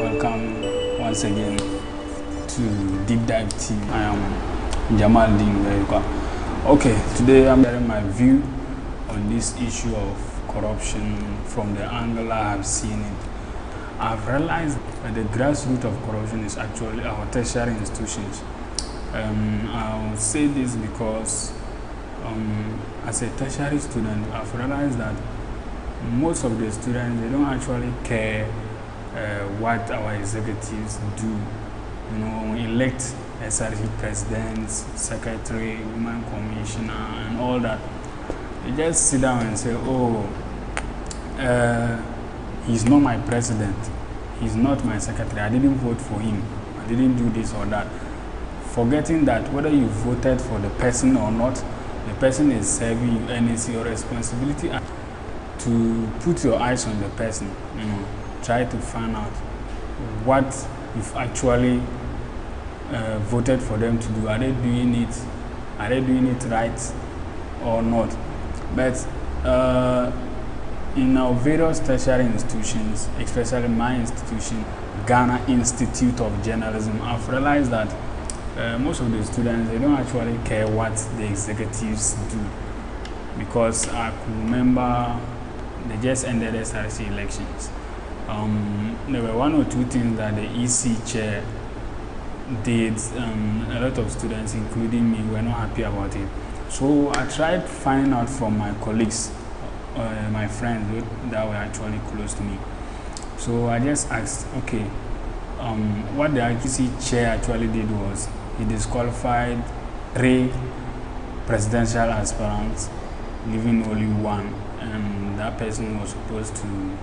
welcome once again to Deep Dive Team. I am Jamal Ding. Okay, today I'm sharing my view on this issue of corruption from the angle I have seen it. I've realized that the grassroots of corruption is actually our tertiary institutions. I'll say this because as a tertiary student, I've realized that most of the students, they don't actually care what our executives do. You know, elect SRC presidents, secretary, women commissioner, and all that. They just sit down and say, oh, he's not my president, he's not my secretary, I didn't vote for him, I didn't do this or that. Forgetting that whether you voted for the person or not, the person is serving you, and it's your responsibility to put your eyes on the person. You know, try to find out what you've actually voted for them to do. Are they doing it? Are they doing it right or not? But in our various tertiary institutions, especially my institution, Ghana Institute of Journalism, I've realized that most of the students, they don't actually care what the executives do, because I could remember they just ended SRC elections. There were one or two things that the EC chair did. A lot of students, including me, were not happy about it. So I tried finding out from my colleagues, my friends that were actually close to me. So I just asked, okay, what the EC chair actually did was he disqualified 3 presidential aspirants, leaving only one, and that person was supposed to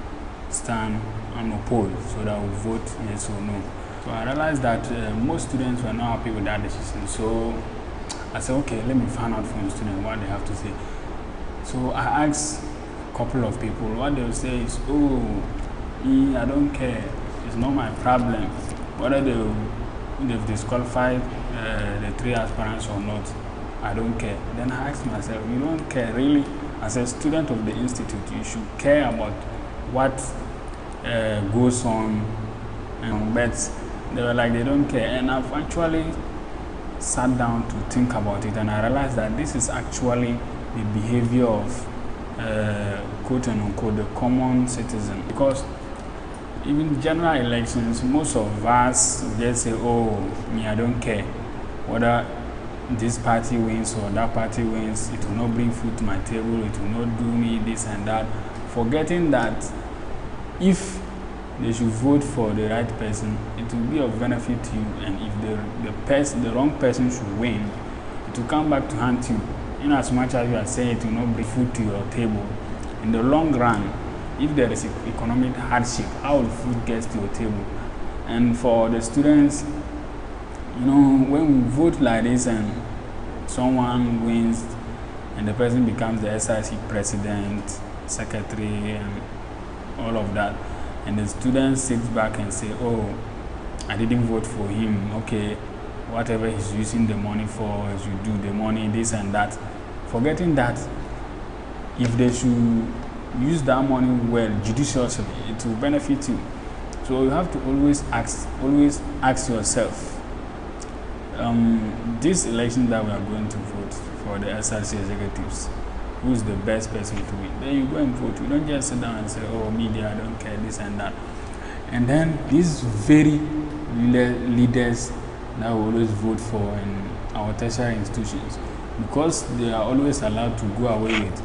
stand unopposed, so that would vote yes or no. So I realized that most students were not happy with that decision. So I said, okay, let me find out from students what they have to say. So I asked a couple of people. What they'll say is, oh, I don't care, it's not my problem whether they've disqualified the 3 aspirants or not. I don't care. Then I asked myself, you don't care really? As a student of the institute, you should care about what goes on. But they were like, they don't care. And I've actually sat down to think about it, and I realized that this is actually the behavior of quote and unquote the common citizen. Because even general elections, most of us just say, oh, me, I don't care whether this party wins or that party wins, it will not bring food to my table, it will not do me this and that, forgetting that if they should vote for the right person, it will be of benefit to you, and if the wrong person should win, it will come back to haunt you. In as much as you are saying it will not bring food to your table, in the long run, if there is economic hardship, how will food get to your table? And for the students, you know, when we vote like this and someone wins and the person becomes the SRC president, secretary, and all of that, and the student sits back and say, oh, I didn't vote for him, okay, whatever he's using the money for, he should do the money, this and that, forgetting that if they should use that money well, judiciously, it will benefit you. So you have to always ask yourself, this election that we are going to vote for the SRC executives, who is the best person to win? Then you go and vote. You don't just sit down and say, oh, media, I don't care, this and that. And then these very leaders that we always vote for in our tertiary institutions, because they are always allowed to go away with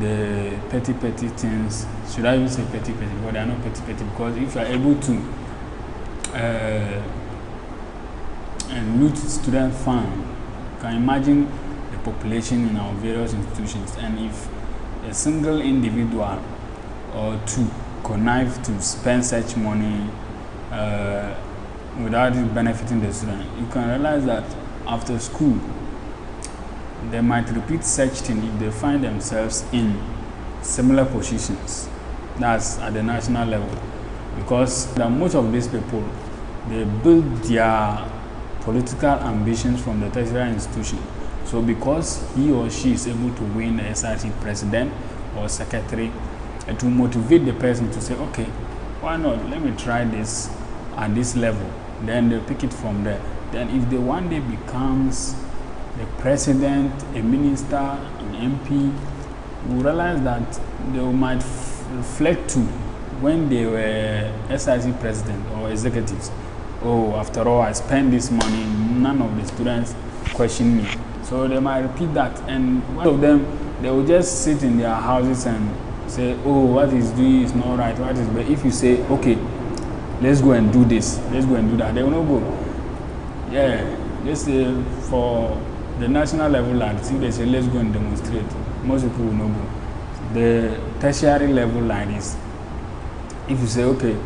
the petty things. Should I even say petty? But they are not petty, because if you are able to and loot student fund, you can imagine the population in our various institutions, and if a single individual or 2 connive to spend such money without it benefiting the student, you can realize that after school they might repeat such thing if they find themselves in similar positions, that's at the national level, because most of these people, they build their political ambitions from the tertiary institution. So because he or she is able to win the SRC president or secretary, it will motivate the person to say, okay, why not? Let me try this. at this level, then they'll pick it from there. Then if they one day becomes the president, a minister, an MP, you realize that they might reflect to when they were SIC president or executives. Oh, after all, I spent this money, none of the students question me. So they might repeat that, and one of them, they will just sit in their houses and say, oh, what he's doing is not right, what is, but if you say, okay, let's go and do this, let's go and do that, they will not go. Yeah, just for the national level, and if they say, let's go and demonstrate, most people will not go. The tertiary level like this, if you say, okay,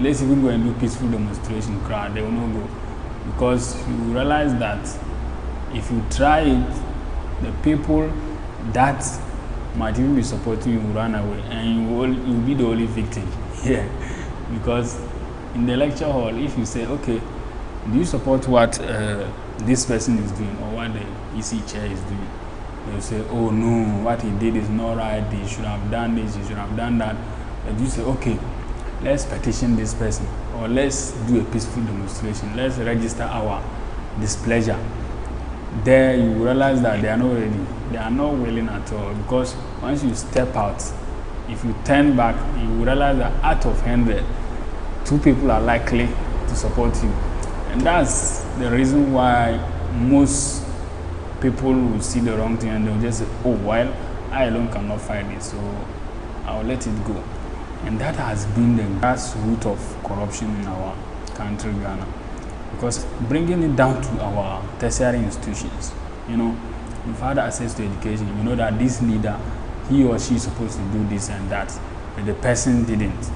let's even go and do peaceful demonstration crowd, they will not go. Because you realize that if you try it, the people that might even be supporting you will run away, and you will be the only victim. Yeah, because in the lecture hall, if you say, okay, do you support what this person is doing or what the EC chair is doing? They'll say, oh no, what he did is not right, he should have done this, he should have done that. But you say, okay, let's petition this person, or let's do a peaceful demonstration, let's register our displeasure. There you realize that they are not ready, they are not willing at all, because once you step out, if you turn back, you realize that out of 100, 2 people are likely to support you. And that's the reason why most people will see the wrong thing and they'll just say, oh, well, I alone cannot fight it, so I'll let it go. And that has been the grassroots of corruption in our country, Ghana. Because bringing it down to our tertiary institutions, you know, you've had access to education, you know that this leader, he or she is supposed to do this and that, but the person didn't.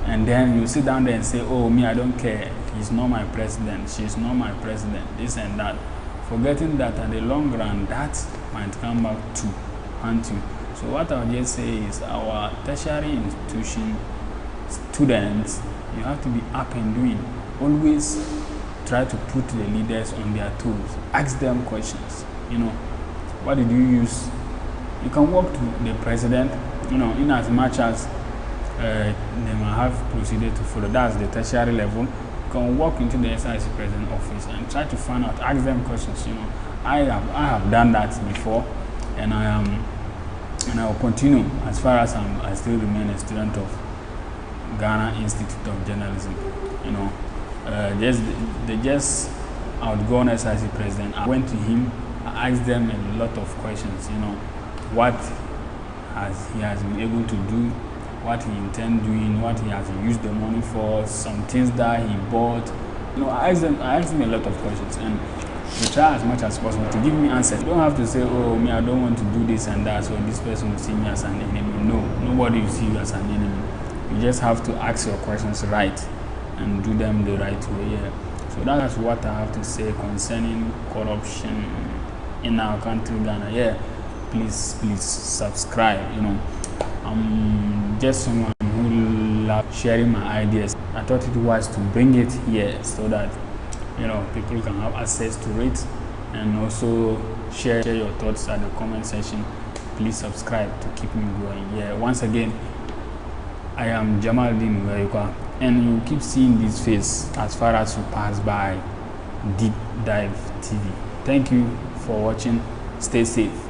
And then you sit down there and say, oh, me, I don't care, he's not my president, she's not my president, this and that. Forgetting that at the long run, that might come back to haunt you. So what I'll just say is our tertiary institution students, you have to be up and doing. Always try to put the leaders on their toes. Ask them questions. You know, what did you use? You can walk to the president, you know, in as much as they might have proceeded to follow. That's the tertiary level. You can walk into the SIC president office and try to find out, ask them questions. You know, I have done that before, and I will continue as far as I still remain a student of Ghana Institute of Journalism. You know, just outgone SIC president. I went to him, I asked them a lot of questions. You know, what he has been able to do, what he intends doing, what he has used the money for, some things that he bought. You know, I asked him a lot of questions, and they try as much as possible to give me answers. You don't have to say, oh, me, I don't want to do this and that, so this person will see me as an enemy. No, nobody will see you as an enemy. You just have to ask your questions right and do them the right way. Yeah. So that's what I have to say concerning corruption in our country, Ghana. Yeah, please subscribe. You know, I'm just someone who loves sharing my ideas. I thought it was to bring it here so that, you know, people can have access to it, and also share your thoughts at the comment section. Please subscribe to keep me going. Yeah, once again, I am Jamaldeen Nguyayukwa, and you keep seeing this face as far as you pass by Deep Dive TV. Thank you for watching. Stay safe.